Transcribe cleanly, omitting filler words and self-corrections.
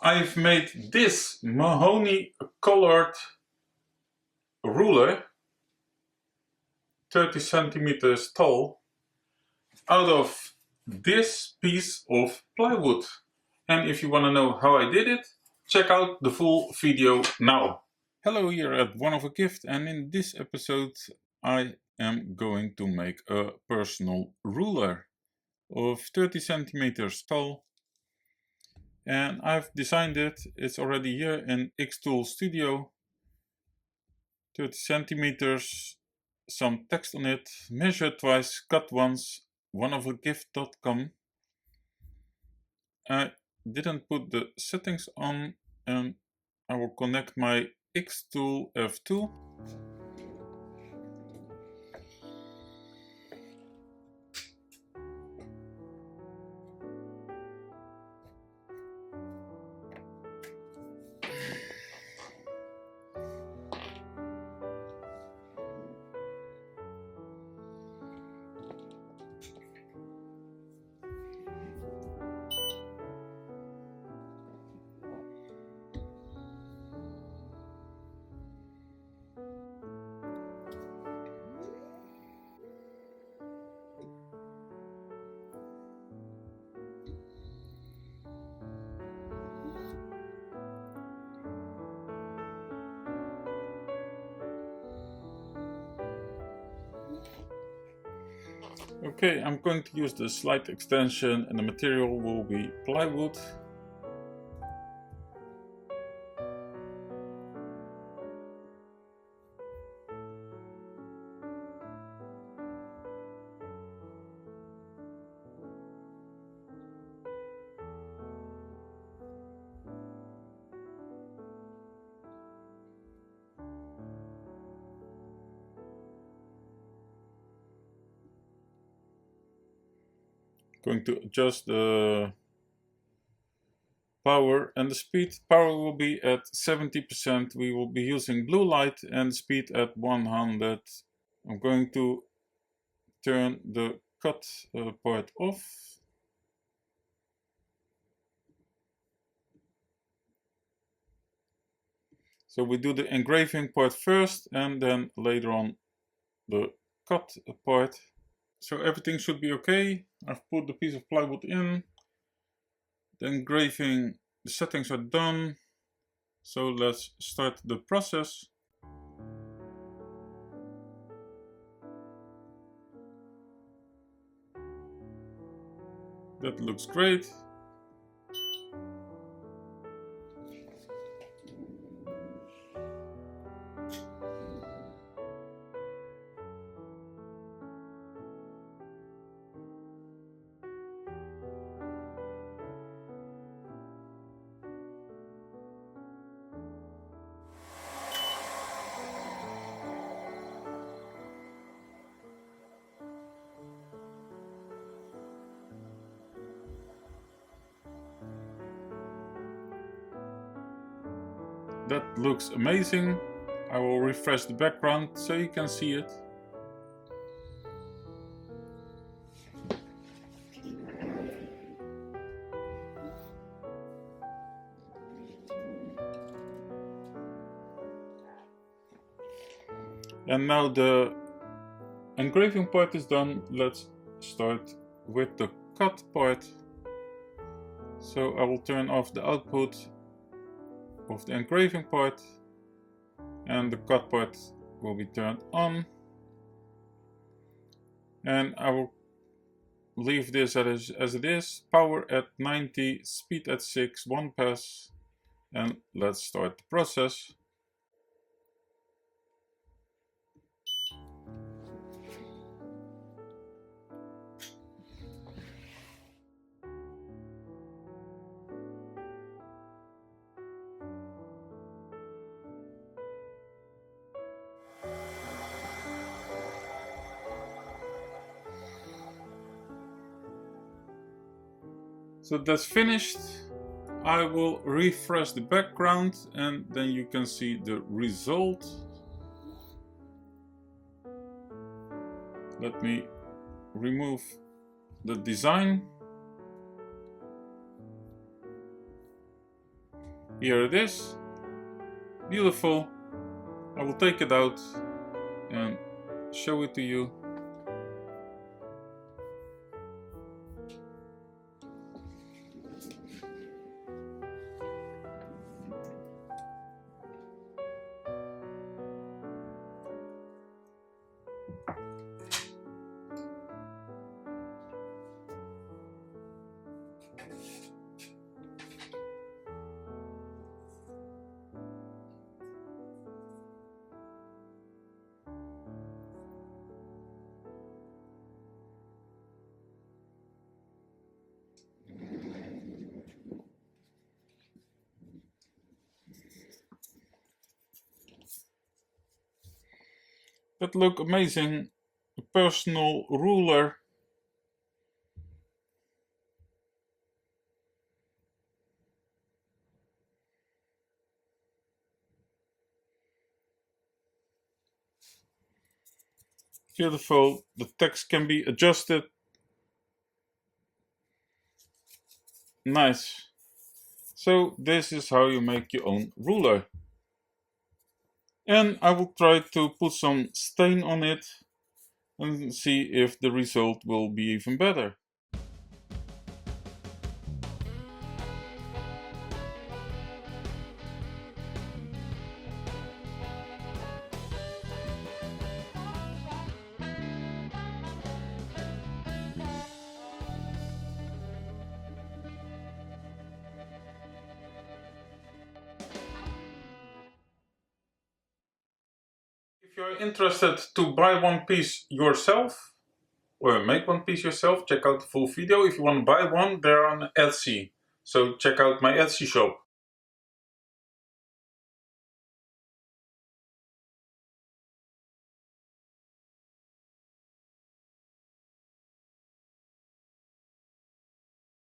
I've made this mahogany colored ruler, 30 centimeters tall, out of this piece of plywood. And if you want to know how I did it, check out the full video now. Hello, here at OneOfAGift, and in this episode I am going to make a personal ruler of 30 centimeters tall. And I've designed it. It's already here in XTool Studio. 30 centimeters, some text on it, measure twice, cut once, OneOfAGift.com. I didn't put the settings on, and I will connect my XTool F2. Okay, I'm going to use the slide extension and the material will be plywood. Going to adjust the power and the speed. Power will be at 70%. We will be using blue light and speed at 100. I'm going to turn the cut part off. So we do the engraving part first and then later on the cut part. So everything should be okay. I've put the piece of plywood in. The engraving, the settings are done. So let's start the process. That looks great. That looks amazing. I will refresh the background so you can see it. And now the engraving part is done. Let's start with the cut part. So I will turn off the output of the engraving part and the cut part will be turned on, and I will leave this as it is. Power at 90, speed at 6, one pass, and let's start the process. So that's finished. I will refresh the background and then you can see the result. Let me remove the design. Here it is. Beautiful. I will take it out and show it to you. That look amazing. A personal ruler. Beautiful. The text can be adjusted. Nice. So this is how you make your own ruler. And I will try to put some stain on it and see if the result will be even better. If you're interested to buy one piece yourself or make one piece yourself, check out the full video. If you want to buy one, they're on Etsy. So check out my Etsy shop.